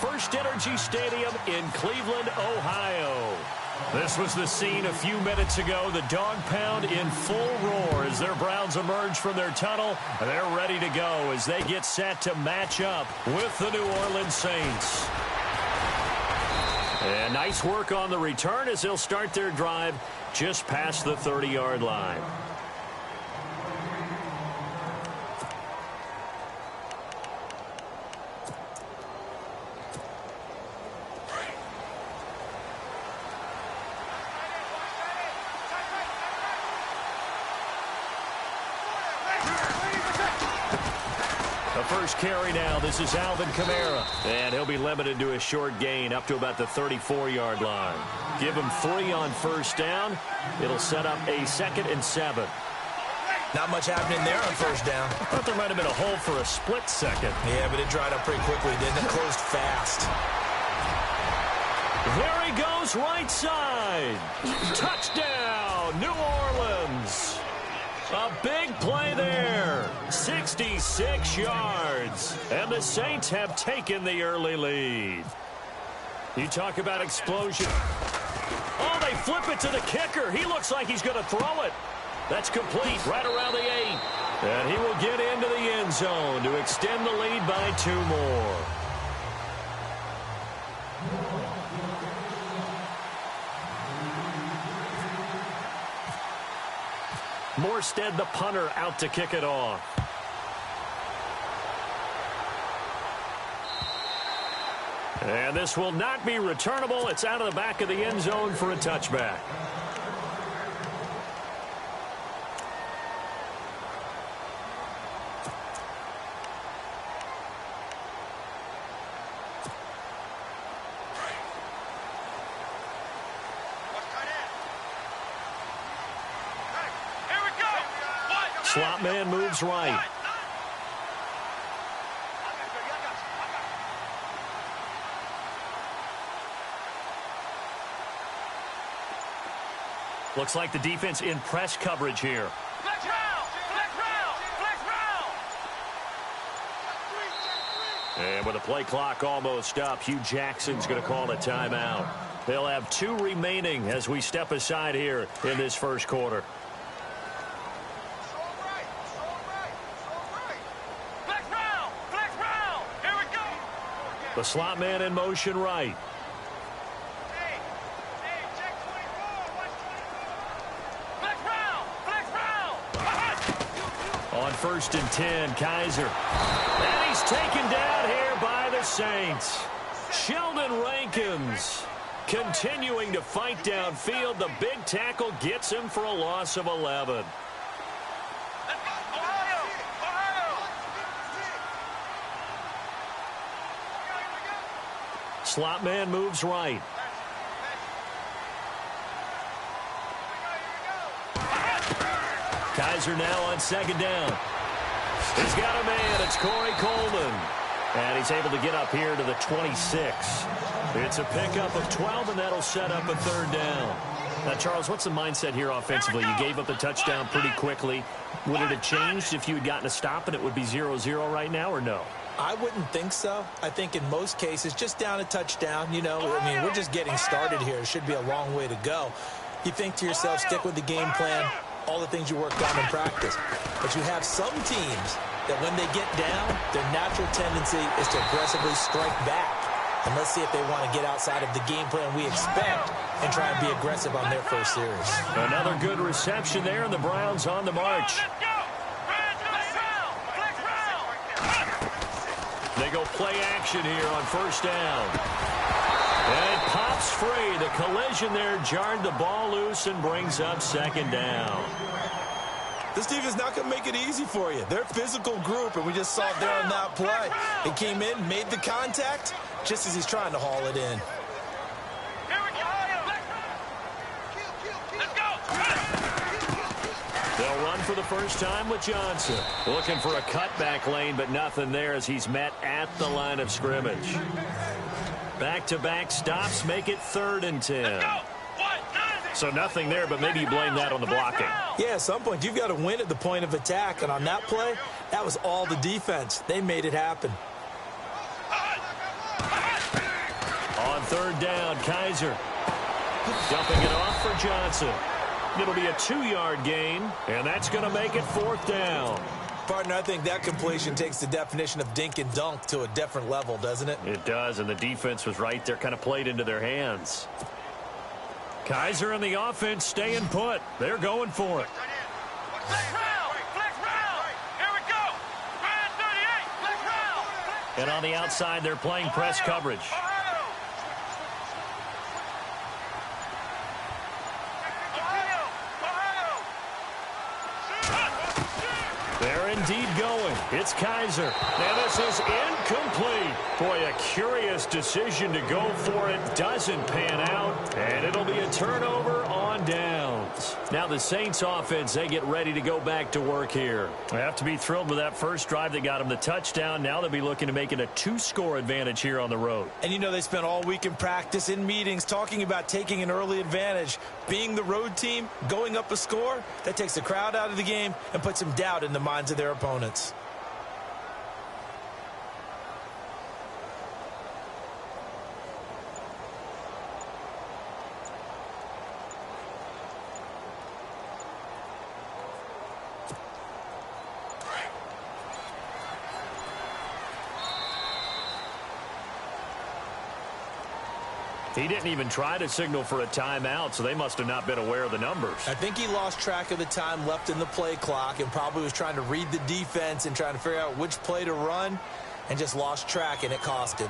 First Energy Stadium in Cleveland, Ohio. This was the scene a few minutes ago. The dog pound in full roar as their Browns emerge from their tunnel. They're ready to go as they get set to match up with the New Orleans Saints. And nice work on the return as they'll start their drive just past the 30-yard line. First carry now. This is Alvin Kamara. And he'll be limited to a short gain up to about the 34-yard line. Give him 3 on first down. It'll set up a 2nd and 7. Not much happening there on first down. I thought there might have been a hole for a split second. Yeah, but it dried up pretty quickly, didn't it? Closed fast. There he goes, right side. Touchdown, New Orleans. A big play there. 66 yards. And the Saints have taken the early lead. You talk about explosion. Oh, they flip it to the kicker. He looks like he's going to throw it. That's complete right around the 8. And he will get into the end zone to extend the lead by 2 more. Morstead, the punter, out to kick it off. And this will not be returnable. It's out of the back of the end zone for a touchback. Slot man moves right. Looks like the defense in press coverage here. Flex round! Flex round! Flex round! And with the play clock almost up, Hugh Jackson's going to call a timeout. They'll have 2 remaining as we step aside here in this first quarter. The slot man in motion right. On 1st and 10, Kaiser. And he's taken down here by the Saints. Sheldon Rankins continuing to fight downfield. The big tackle gets him for a loss of 11. Slot man moves right. Kaiser now on 2nd down. He's got a man. It's Corey Coleman. And he's able to get up here to the 26. It's a pickup of 12, and that'll set up a 3rd down. Now, Charles, what's the mindset here offensively? You gave up the touchdown pretty quickly. Would it have changed if you had gotten a stop and it would be 0-0 right now, or no? I wouldn't think so. I think in most cases, just down a touchdown, you know, I mean, we're just getting started here. It should be a long way to go. You think to yourself, stick with the game plan, all the things you worked on in practice. But you have some teams that when they get down, their natural tendency is to aggressively strike back. And let's see if they want to get outside of the game plan we expect and try and be aggressive on their first series. Another good reception there, and the Browns on the march. They go play action here on 1st down. And it pops free. The collision there jarred the ball loose and brings up 2nd down. This defense not going to make it easy for you. They're a physical group, and we just saw it there on that play. He came in, made the contact, just as he's trying to haul it in. They'll run for the first time with Johnson. Looking for a cutback lane, but nothing there as he's met at the line of scrimmage. Back-to-back stops make it 3rd and 10. So nothing there, but maybe you blame that on the blocking. Yeah, at some point, you've got to win at the point of attack. And on that play, that was all the defense. They made it happen. third down. Kaiser dumping it off for Johnson. It'll be a 2-yard gain, and that's going to make it fourth down. Partner, I think that completion takes the definition of dink and dunk to a different level, doesn't it? It does, and the defense was right there, kind of played into their hands. Kaiser and the offense staying put. They're going for it. Flex round! Flex round! Here we go! Man 38! Flex round! And on the outside, they're playing press coverage. Ohio! Ohio! They're indeed going. It's Kaiser. And this is incomplete. Boy, a curious decision to go for it. Doesn't pan out. And it'll be a turnover on downs. Now the Saints offense, they get ready to go back to work here. They have to be thrilled with that first drive that got them the touchdown. Now they'll be looking to make it a 2-score advantage here on the road. And you know they spent all week in practice, in meetings, talking about taking an early advantage. Being the road team, going up a score, that takes the crowd out of the game and puts some doubt in the minds of their opponents. He didn't even try to signal for a timeout, so they must have not been aware of the numbers. I think he lost track of the time left in the play clock and probably was trying to read the defense and trying to figure out which play to run and just lost track, and it cost him.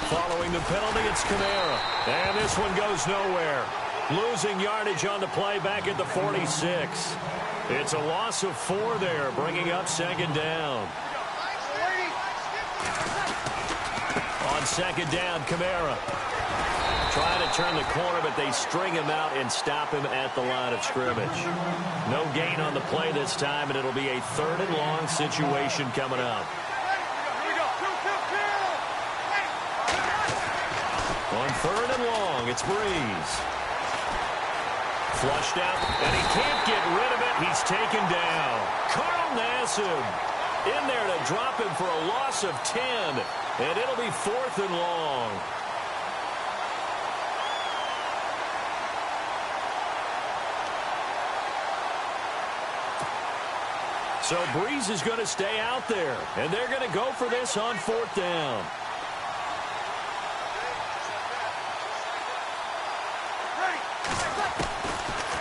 Following the penalty, it's Kamara. And this one goes nowhere. Losing yardage on the play back at the 46. It's a loss of 4 there, bringing up second down. On second down, Kamara. Trying to turn the corner, but they string him out and stop him at the line of scrimmage. No gain on the play this time, and it'll be a 3rd and long situation coming up. On 3rd and long, it's Breeze. Flushed out, and he can't get rid of it. He's taken down. Carl Nassib in there to drop him for a loss of 10, and it'll be 4th and long. So Breeze is going to stay out there, and they're going to go for this on 4th down.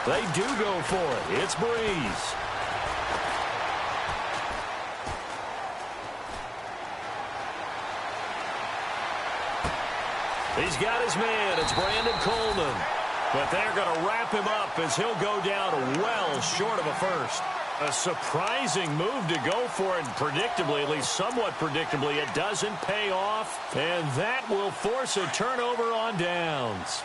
They do go for it. It's Breeze. He's got his man. It's Brandon Coleman. But they're going to wrap him up as he'll go down well short of a first. A surprising move to go for it, and predictably, at least somewhat predictably, it doesn't pay off. And that will force a turnover on downs.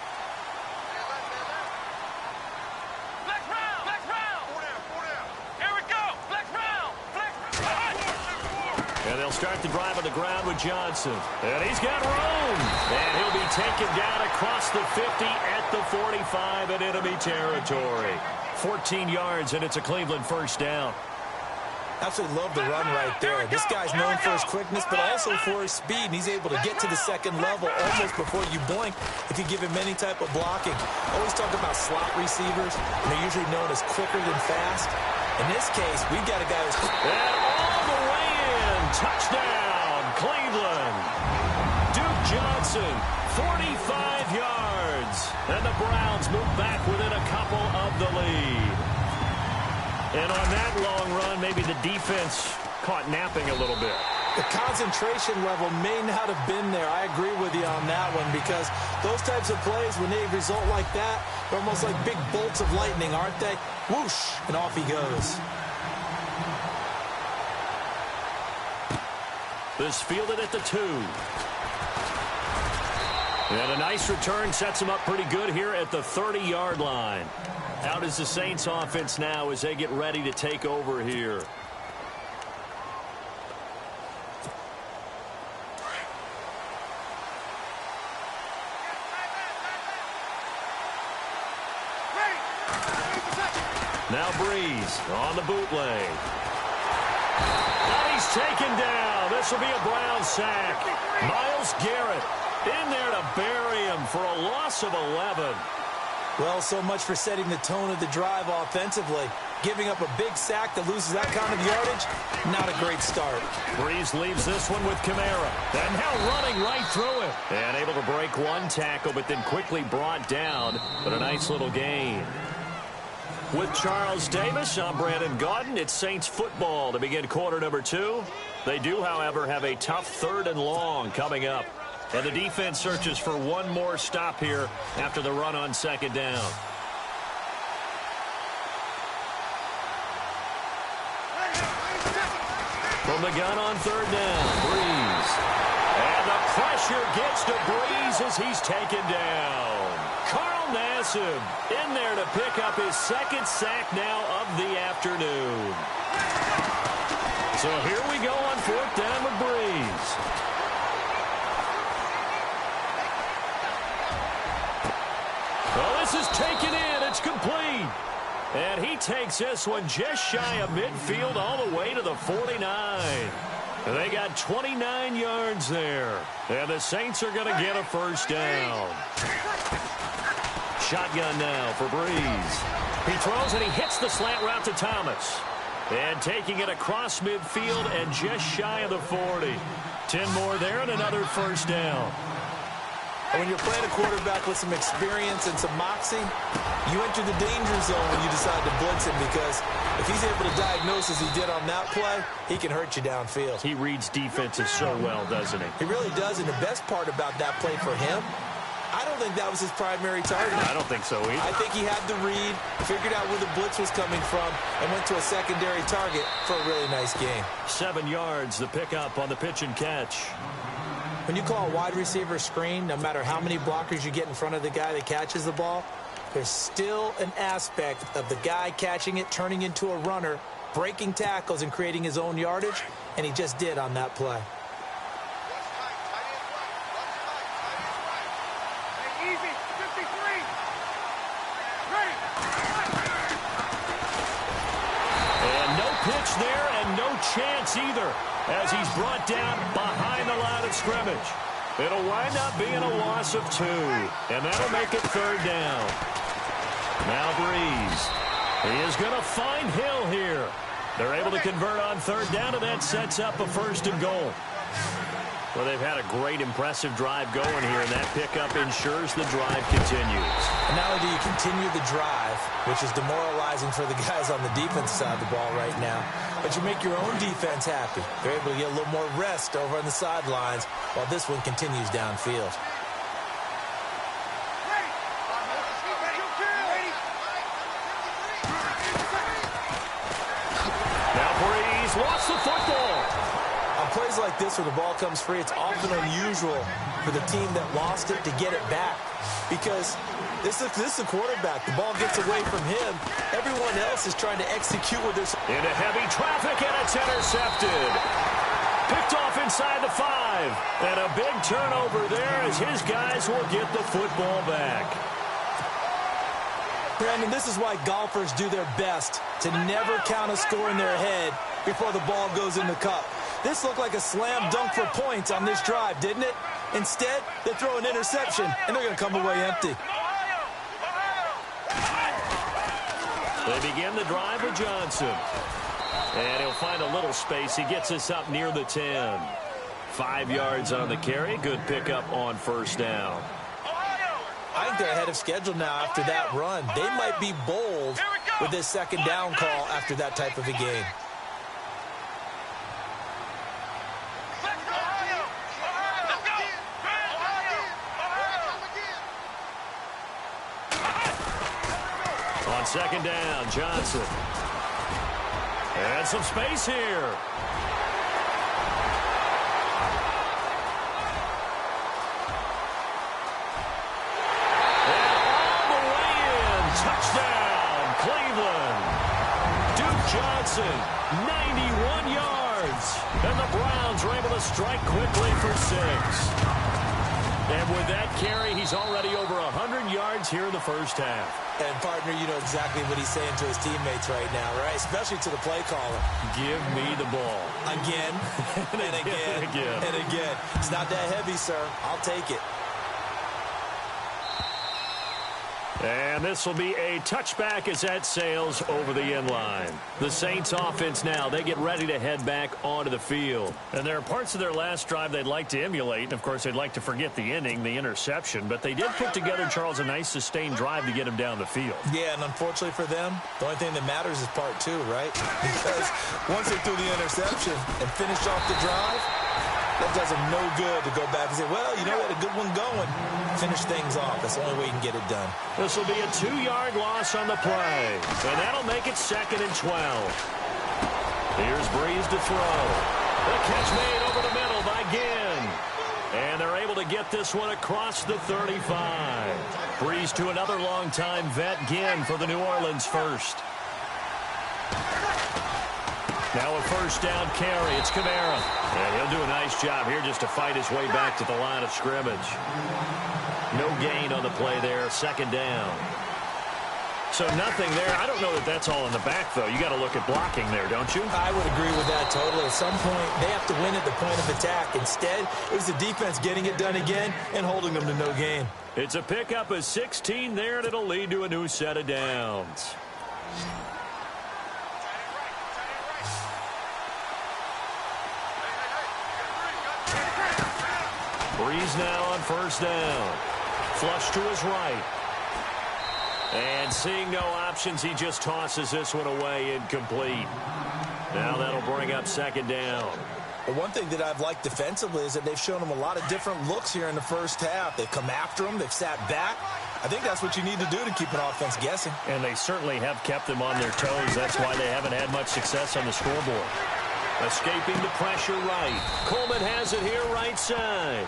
And they'll start the drive on the ground with Johnson. And he's got room. And he'll be taken down across the 50 at the 45 in enemy territory. 14 yards, and it's a Cleveland first down. Absolutely love the run right there. This guy's known for his quickness, but also for his speed. And he's able to get to the second level almost before you blink if you give him any type of blocking. Always talk about slot receivers, and they're usually known as quicker than fast. In this case, we've got a guy who's... And all the way in. Touchdown, Cleveland. Duke Johnson, 45 yards. And the Browns move back within a couple of the lead. And on that long run, maybe the defense caught napping a little bit. The concentration level may not have been there. I agree with you on that one, because those types of plays, when they result like that, they're almost like big bolts of lightning, aren't they? Whoosh, and off he goes. This fielded at the 2. And a nice return sets him up pretty good here at the 30-yard line. Out is the Saints offense now as they get ready to take over here. Now Breeze on the bootleg. And he's taken down. This will be a Brown sack. Myles Garrett in there to bury him for a loss of 11. Well, so much for setting the tone of the drive offensively. Giving up a big sack that loses that kind of yardage, not a great start. Breeze leaves this one with Kamara. And now running right through it. And able to break one tackle, but then quickly brought down. But a nice little gain. With Charles Davis, I'm Brandon Gaudin. It's Saints football to begin quarter number 2. They do, however, have a tough 3rd and long coming up. And the defense searches for one more stop here after the run on 2nd down. From the gun on 3rd down, Breeze. And the pressure gets to Breeze as he's taken down. Carl Nassib in there to pick up his 2nd sack now of the afternoon. So here we go on 4th down with Breeze. Well, this is taken in. It's complete. And he takes this one just shy of midfield all the way to the 49. They got 29 yards there. And the Saints are going to get a 1st down. Shotgun now for Breeze. He throws and he hits the slant route to Thomas. And taking it across midfield and just shy of the 40. 10 more there and another 1st down. And when you're playing a quarterback with some experience and some moxie, you enter the danger zone when you decide to blitz him, because if he's able to diagnose as he did on that play, he can hurt you downfield. He reads defenses so well, doesn't he? He really does, and the best part about that play for him, I don't think that was his primary target. I don't think so either. I think he had the read, figured out where the blitz was coming from, and went to a secondary target for a really nice game. 7 yards, the pickup on the pitch and catch. When you call a wide receiver screen, no matter how many blockers you get in front of the guy that catches the ball, there's still an aspect of the guy catching it, turning into a runner, breaking tackles and creating his own yardage, and he just did on that play. Easy, 53. Ready. And no pitch there and no chance either, as he's brought down behind the line of scrimmage. It'll wind up being a loss of 2, and that'll make it 3rd down. Now Breeze. He is going to find Hill here. They're able to convert on 3rd down, and that sets up a 1st and goal. Well, they've had a great, impressive drive going here, and that pickup ensures the drive continues. And not only do you continue the drive, which is demoralizing for the guys on the defense side of the ball right now, but you make your own defense happy. They're able to get a little more rest over on the sidelines while this one continues downfield. Now Breeze lost the football. On plays like this where the ball comes free, it's often unusual for the team that lost it to get it back, because this is a quarterback. The ball gets away from him. Everyone else is trying to execute with this. Into heavy traffic, and it's intercepted. Picked off inside the 5. And a big turnover there as his guys will get the football back. Brandon, this is why golfers do their best to never count a score in their head before the ball goes in the cup. This looked like a slam dunk for points on this drive, didn't it? Instead, they throw an interception, and they're going to come away empty. They begin the drive with Johnson. And he'll find a little space. He gets us up near the 10. 5 yards on the carry. Good pickup on 1st down. I think they're ahead of schedule now after that run. They might be bold with this 2nd down call after that type of a game. On 2nd down, Johnson. And some space here. Touchdown, Cleveland. Duke Johnson, 91 yards. And the Browns are able to strike quickly for 6. And with that carry, he's already over 100 yards yards here in the first half. And, partner, you know exactly what he's saying to his teammates right now, right? Especially to the play caller. Give me the ball. Again, and again, and again. It's not that heavy, sir. I'll take it. And this will be a touchback as that sails over the end line. The Saints offense now, they get ready to head back onto the field. And there are parts of their last drive they'd like to emulate. And, of course, they'd like to forget the inning, the interception. But they did put together, Charles, a nice sustained drive to get him down the field. Yeah, and unfortunately for them, the only thing that matters is part two, right? Because once they threw the interception and finished off the drive, that does them no good to go back and say, well, you know, we had a good one going. Finish things off. That's the only way you can get it done. This will be a 2-yard loss on the play. And that'll make it 2nd and 12. Here's Breeze to throw. The catch made over the middle by Ginn. And they're able to get this one across the 35. Breeze to another long-time vet, Ginn, for the New Orleans first. Now a first down carry. It's Kamara. And he'll do a nice job here just to fight his way back to the line of scrimmage. No gain on the play there. 2nd down. So nothing there. I don't know that that's all in the back, though. You got to look at blocking there, don't you? I would agree with that totally. At some point, they have to win at the point of attack. Instead, it was the defense getting it done again and holding them to no gain. It's a pickup of 16 there, and it'll lead to a new set of downs. Breeze now on first down. Flush to his right. And seeing no options, he just tosses this one away, incomplete. Now that'll bring up 2nd down. The one thing that I've liked defensively is that they've shown him a lot of different looks here in the first half. They've come after him. They've sat back. I think that's what you need to do to keep an offense guessing. And they certainly have kept them on their toes. That's why they haven't had much success on the scoreboard. Escaping the pressure right. Coleman has it here right side.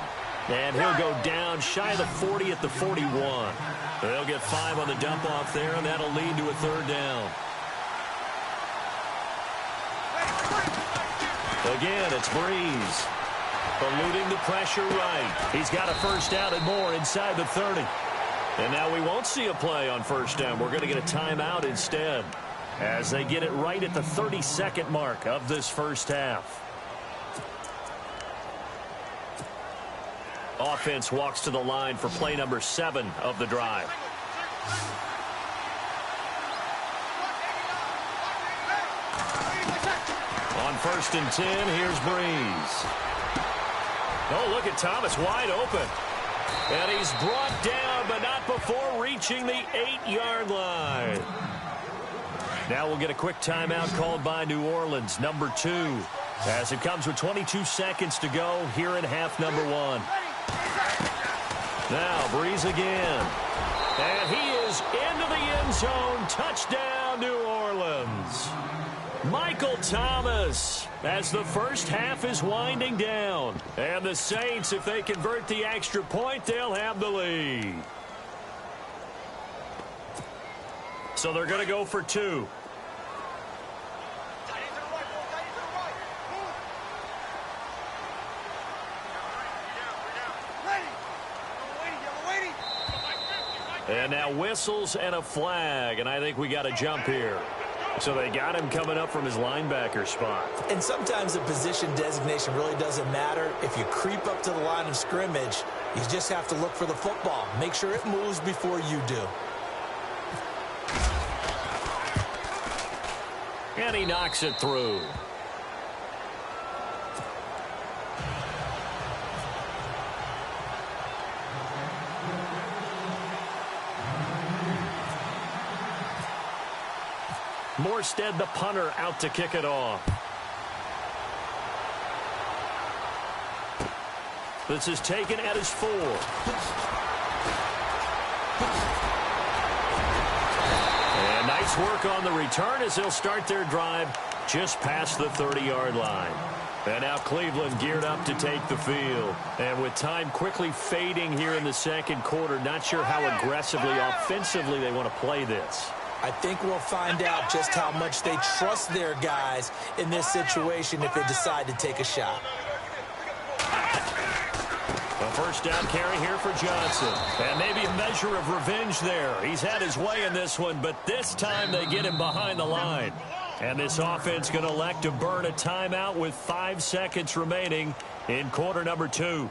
And he'll go down shy of the 40 at the 41. They'll get 5 on the dump off there, and that'll lead to a 3rd down. Again, it's Breeze. Eluding the pressure right. He's got a first down and more inside the 30. And now we won't see a play on first down. We're going to get a timeout instead as they get it right at the 32nd mark of this first half. Offense walks to the line for play number 7 of the drive. On 1st and 10, here's Breeze. Oh, look at Thomas wide open. And he's brought down, but not before reaching the 8-yard line. Now we'll get a quick timeout called by New Orleans, number 2, as it comes with 22 seconds to go here in half number 1. Now Breeze again. And he is into the end zone. Touchdown, New Orleans. Michael Thomas as the first half is winding down. And the Saints, if they convert the extra point, they'll have the lead. So they're going to go for 2. And now whistles and a flag, and I think we got a jump here. So they got him coming up from his linebacker spot. And sometimes the position designation really doesn't matter. If you creep up to the line of scrimmage, you just have to look for the football. Make sure it moves before you do. And he knocks it through. Morstead, the punter, out to kick it off. This is taken at his 4. And nice work on the return as they'll start their drive just past the 30-yard line. And now Cleveland geared up to take the field. And with time quickly fading here in the second quarter, not sure how aggressively, offensively they want to play this. I think we'll find out just how much they trust their guys in this situation if they decide to take a shot. A first down carry here for Johnson. And maybe a measure of revenge there. He's had his way in this one, but this time they get him behind the line. And this offense going to elect to burn a timeout with 5 seconds remaining in quarter number 2.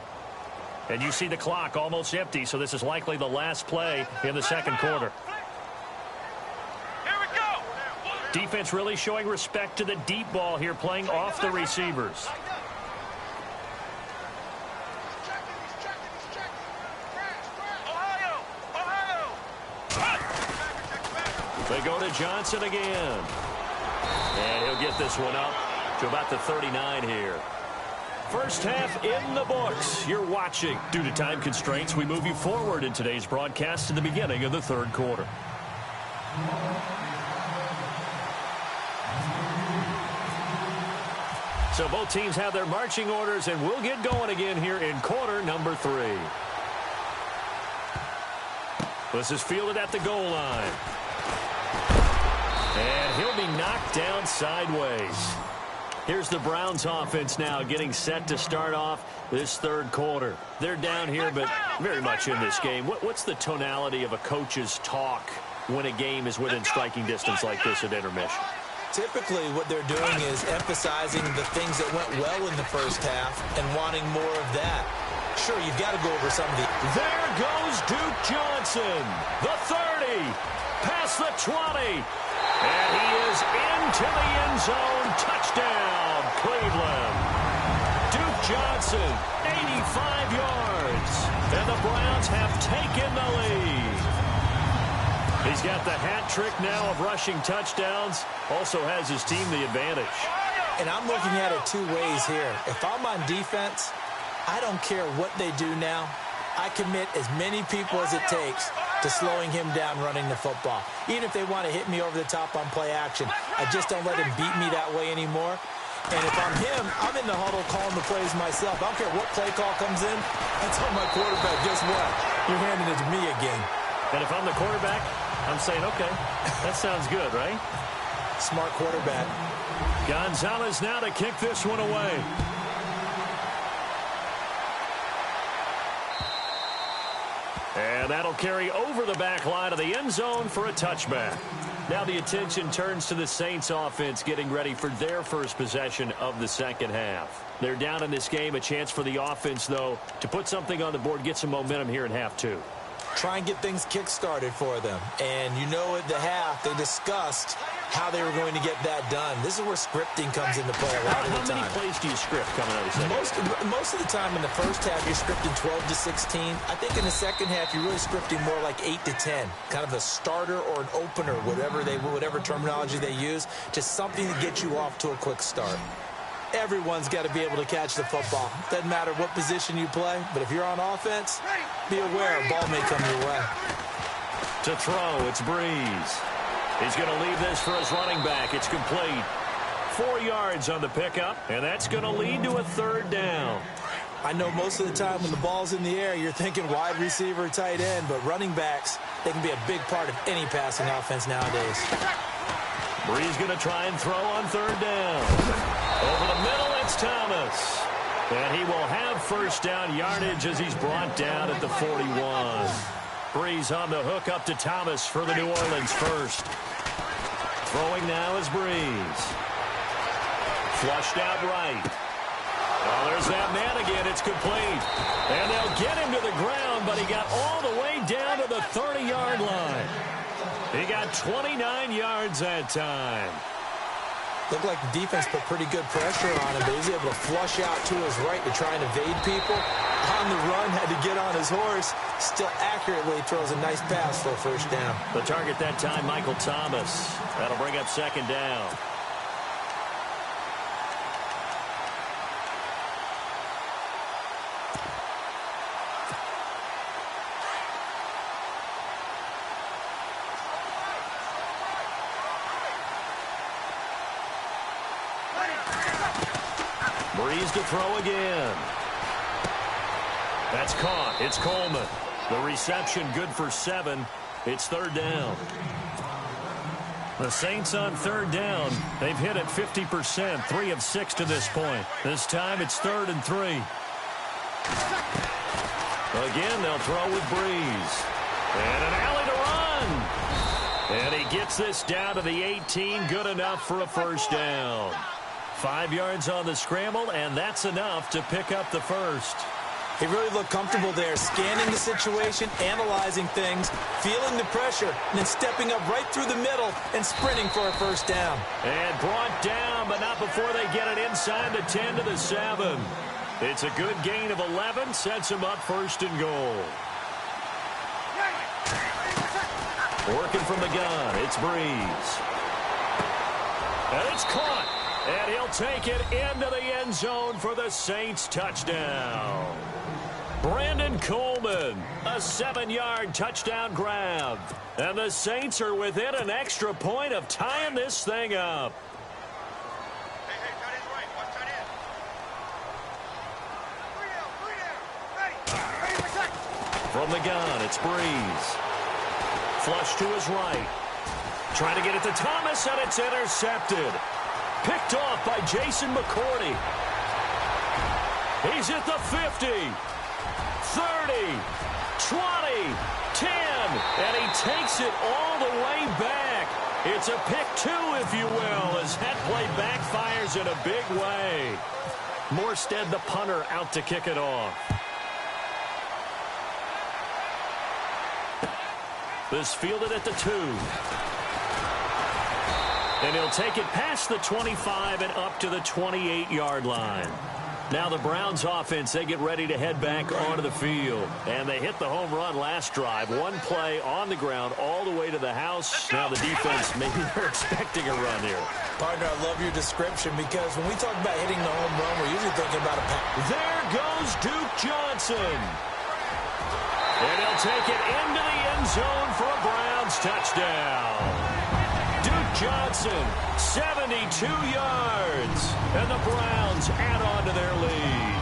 And you see the clock almost empty, so this is likely the last play in the second quarter. Here we go. Defense really showing respect to the deep ball here, playing off the receivers. They go to Johnson again. And he'll get this one up to about the 39 here. First half in the books. You're watching. Due to time constraints, we move you forward in today's broadcast to the beginning of the third quarter. So both teams have their marching orders, and we'll get going again here in quarter number 3. This is fielded at the goal line. And he'll be knocked down sideways. Here's the Browns offense now getting set to start off this third quarter. They're down here, but very much in this game. What's the tonality of a coach's talk when a game is within striking distance like this at intermission? Typically, what they're doing is emphasizing the things that went well in the first half and wanting more of that. Sure, you've got to go over some of the... There goes Duke Johnson, the 30, past the 20. And he is into the end zone. Touchdown, Cleveland. Duke Johnson, 85 yards. And the Browns have taken the lead. He's got the hat trick now of rushing touchdowns. Also has his team the advantage. And I'm looking at it 2 ways here. If I'm on defense, I don't care what they do now. I commit as many people as it takes to slowing him down running the football. Even if they want to hit me over the top on play action, I just don't let him beat me that way anymore. And if I'm him, I'm in the huddle calling the plays myself. I don't care what play call comes in. I tell my quarterback, guess what? You're handing it to me again. And if I'm the quarterback, I'm saying, okay, that sounds good, right? Smart quarterback. Gonzalez now to kick this one away. And that'll carry over the back line of the end zone for a touchback. Now the attention turns to the Saints offense getting ready for their first possession of the second half. They're down in this game. A chance for the offense, though, to put something on the board, get some momentum here in half 2. Try and get things kick-started for them. And you know at the half, they discussed how they were going to get that done. This is where scripting comes into play a lot of the time. How many plays do you script coming out of the second? Most of the time in the first half, you're scripting 12 to 16. I think in the second half, you're really scripting more like 8 to 10. Kind of a starter or an opener, whatever terminology they use. Just something to get you off to a quick start. Everyone's got to be able to catch the football. Doesn't matter what position you play, but if you're on offense, be aware a ball may come your way. To throw, it's Breeze. He's going to leave this for his running back. It's complete. 4 yards on the pickup, and that's going to lead to a third down. I know most of the time when the ball's in the air, you're thinking wide receiver, tight end, but running backs, they can be a big part of any passing offense nowadays. Breeze going to try and throw on third down. Over the middle, it's Thomas. And he will have first down yardage as he's brought down at the 41. Breeze on the hook up to Thomas for the New Orleans first. Throwing now is Breeze. Flushed out right. Oh, there's that man again. It's complete. And they'll get him to the ground, but he got all the way down to the 30-yard line. He got 29 yards that time. Looked like the defense put pretty good pressure on him, but he was able to flush out to his right to try and evade people. On the run, had to get on his horse. Still accurately throws a nice pass for a first down. The target that time, Michael Thomas. That'll bring up second down. Breeze to throw again. That's caught. It's Coleman. The reception good for 7. It's third down. The Saints on third down. They've hit it 50%, 3 of 6 to this point. This time it's 3rd and 3. Again, they'll throw with Breeze. And an alley to run. And he gets this down to the 18. Good enough for a first down. 5 yards on the scramble, and that's enough to pick up the first. He really looked comfortable there, scanning the situation, analyzing things, feeling the pressure, and then stepping up right through the middle and sprinting for a first down. And brought down, but not before they get it inside the 10 to the 7. It's a good gain of 11, sets him up first and goal. Working from the gun, it's Breeze. And it's caught. And he'll take it into the end zone for the Saints touchdown. Brandon Coleman, a 7-yard touchdown grab. And the Saints are within an extra point of tying this thing up. Hey, tight end's right. Watch tight end. Ready for attack. From the gun, it's Breeze. Flush to his right. Trying to get it to Thomas, and it's intercepted. Picked off by Jason McCourty. He's at the 50, 30, 20, 10, and he takes it all the way back. It's a pick two, if you will, as that play backfires in a big way. Morstead, the punter, out to kick it off. This fielded at the 2. And he'll take it past the 25 and up to the 28-yard line. Now the Browns offense, they get ready to head back onto the field. And they hit the home run last drive. One play on the ground all the way to the house. Now the defense, maybe they're expecting a run here. Partner, I love your description because when we talk about hitting the home run, we're usually thinking about a pass. There goes Duke Johnson. And he'll take it into the end zone for a Browns touchdown. Johnson, 72 yards, and the Browns add on to their lead.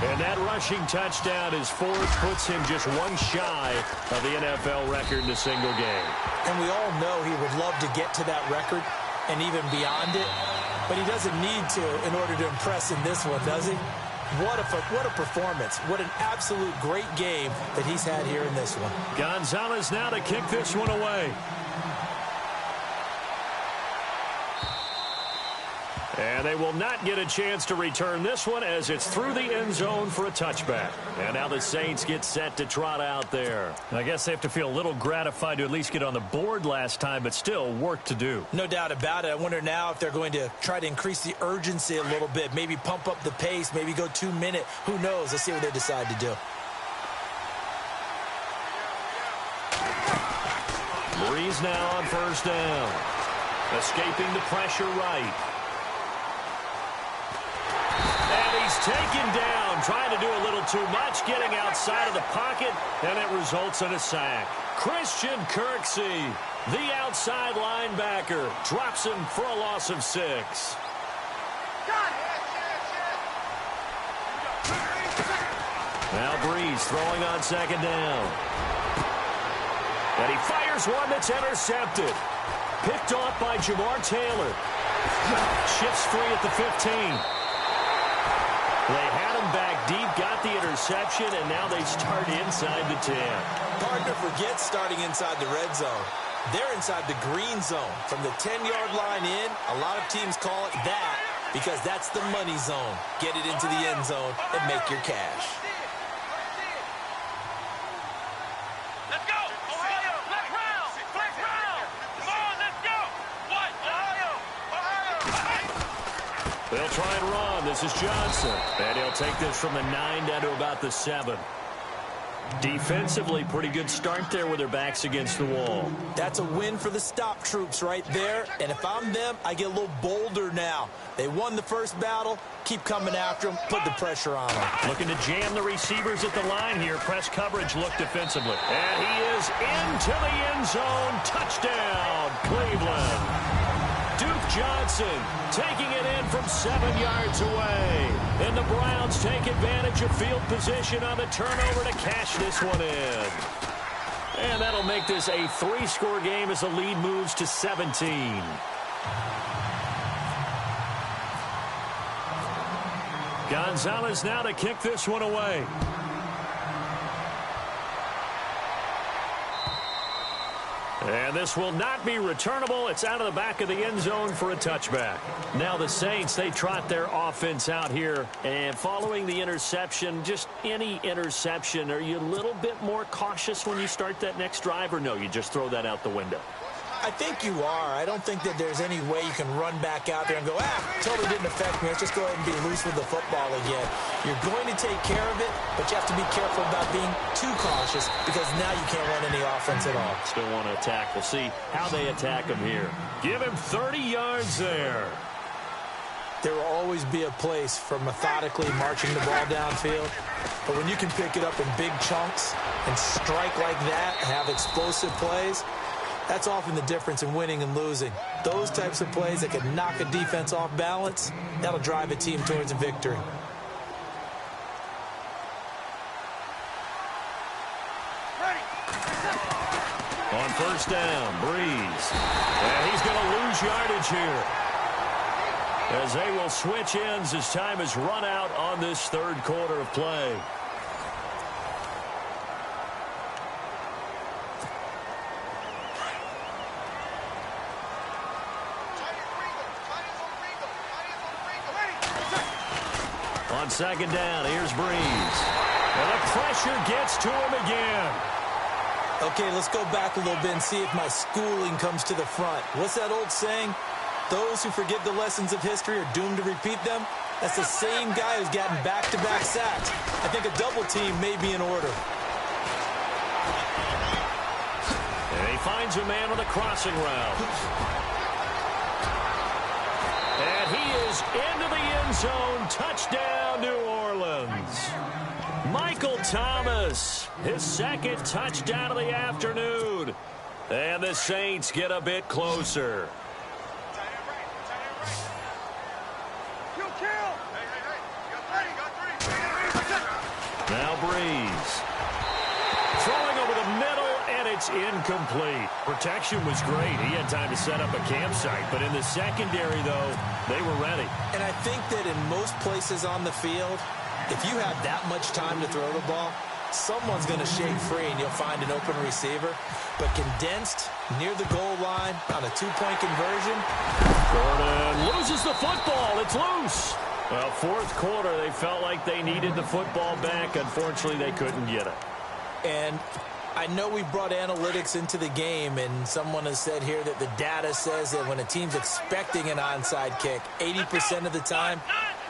And that rushing touchdown, his fourth, puts him just one shy of the NFL record in a single game. And we all know he would love to get to that record and even beyond it, but he doesn't need to in order to impress in this one, does he? What a performance. What an absolute great game that he's had here in this one. Gonzalez now to kick this one away. And they will not get a chance to return this one as it's through the end zone for a touchback. And now the Saints get set to trot out there. I guess they have to feel a little gratified to at least get on the board last time, but still work to do. No doubt about it. I wonder now if they're going to try to increase the urgency a little bit, maybe pump up the pace, maybe go 2-minute. Who knows? Let's see what they decide to do. Breeze now on first down. Escaping the pressure right. He's taken down, trying to do a little too much, getting outside of the pocket, and it results in a sack. Christian Kirksey, the outside linebacker, drops him for a loss of 6. Now Breeze throwing on second down. And he fires one that's intercepted. Picked off by Jamar Taylor. Shifts free at the 15. They had him back deep, got the interception, and now they start inside the 10. Partner, forget starting inside the red zone. They're inside the green zone. From the 10-yard line in, a lot of teams call it that because that's the money zone. Get it into the end zone and make your cash. Let's go! Ohio! Flex round! Flex round! Come on, let's go! What? Ohio! They'll try and run. This is Johnson. And he'll take this from the 9 down to about the 7. Defensively, pretty good start there with their backs against the wall. That's a win for the stop troops right there. And if I'm them, I get a little bolder now. They won the first battle. Keep coming after them. Put the pressure on them. Looking to jam the receivers at the line here. Press coverage look defensively. And he is into the end zone. Touchdown, Cleveland. Duke Johnson taking it in from 7 yards away. And the Browns take advantage of field position on the turnover to cash this one in. And that'll make this a 3-score game as the lead moves to 17. Gonzalez now to kick this one away. And this will not be returnable. It's out of the back of the end zone for a touchback. Now the Saints, they trot their offense out here. And following the interception, just any interception, are you a little bit more cautious when you start that next drive? Or no, you just throw that out the window? I think you are. I don't think that there's any way you can run back out there and go, totally didn't affect me. Let's just go ahead and be loose with the football again. You're going to take care of it, but you have to be careful about being too cautious because now you can't run any offense at all. Still want to attack. We'll see how they attack him here. Give him 30 yards there. There will always be a place for methodically marching the ball downfield, but when you can pick it up in big chunks and strike like that, have explosive plays, that's often the difference in winning and losing. Those types of plays that can knock a defense off balance, that'll drive a team towards a victory. On first down, Breeze. And he's going to lose yardage here, as they will switch ends as time is run out on this third quarter of play. On second down, here's Breeze. And the pressure gets to him again. Okay, let's go back a little bit and see if my schooling comes to the front. What's that old saying? Those who forget the lessons of history are doomed to repeat them. That's the same guy who's gotten back-to-back sacks. I think a double team may be in order. And he finds a man on the crossing route. And he is into the end zone. Touchdown, New Orleans. Michael Thomas, his second touchdown of the afternoon. And the Saints get a bit closer. Now Breeze. Throwing over the middle, and it's incomplete. Protection was great. He had time to set up a campsite. But in the secondary, though, they were ready. And I think that in most places on the field, if you have that much time to throw the ball, someone's going to shake free and you'll find an open receiver. But condensed, near the goal line, on a two-point conversion. Gordon loses the football. It's loose. Well, fourth quarter, they felt like they needed the football back. Unfortunately, they couldn't get it. And I know we brought analytics into the game, and someone has said here that the data says that when a team's expecting an onside kick, 80% of the time,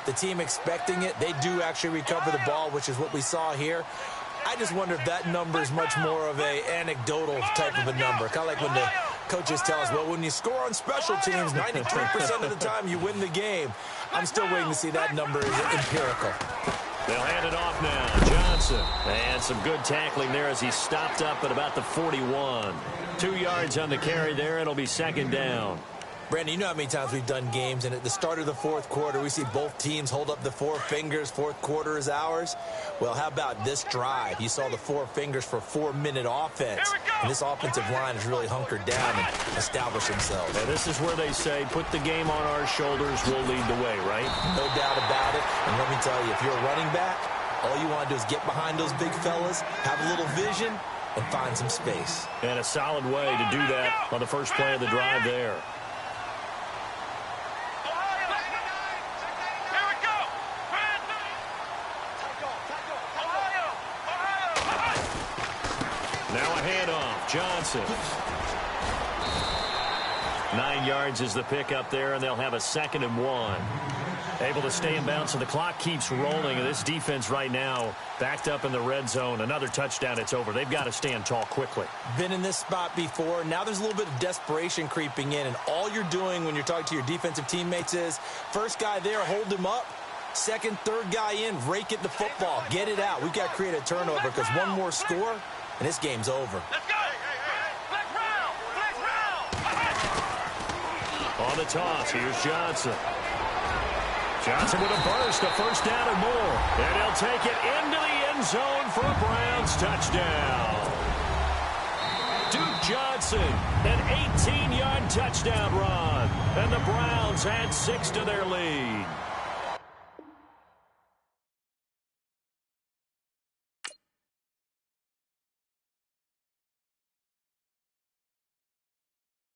the team expecting it, they do actually recover the ball, which is what we saw here. I just wonder if that number is much more of a anecdotal type of a number. Kind of like when the coaches tell us, well, when you score on special teams, 93% of the time you win the game. I'm still waiting to see that number is empirical. They'll hand it off now. Johnson. And some good tackling there as he stopped up at about the 41. 2 yards on the carry there. It'll be second down. Brandon, you know how many times we've done games, and at the start of the fourth quarter, we see both teams hold up the four fingers. Fourth quarter is ours. Well, how about this drive? You saw the four fingers for 4-minute offense. And this offensive line has really hunkered down and established themselves. And this is where they say, put the game on our shoulders, we'll lead the way, right? No doubt about it. And let me tell you, if you're a running back, all you want to do is get behind those big fellas, have a little vision, and find some space. And a solid way to do that on the first play of the drive there. Now a handoff. Johnson. 9 yards is the pickup there, and they'll have a 2nd and 1. Able to stay in bounds, so the clock keeps rolling. And this defense right now backed up in the red zone. Another touchdown, it's over. They've got to stand tall quickly. Been in this spot before. Now there's a little bit of desperation creeping in, and all you're doing when you're talking to your defensive teammates is first guy there, hold him up. Second, third guy in, rake it the football. Get it out. We've got to create a turnover because one more score, and this game's over. Let's go! Flex round! On the toss, here's Johnson. Johnson with a burst, a first down and more. And he'll take it into the end zone for a Browns touchdown. Duke Johnson, an 18-yard touchdown run. And the Browns add 6 to their lead.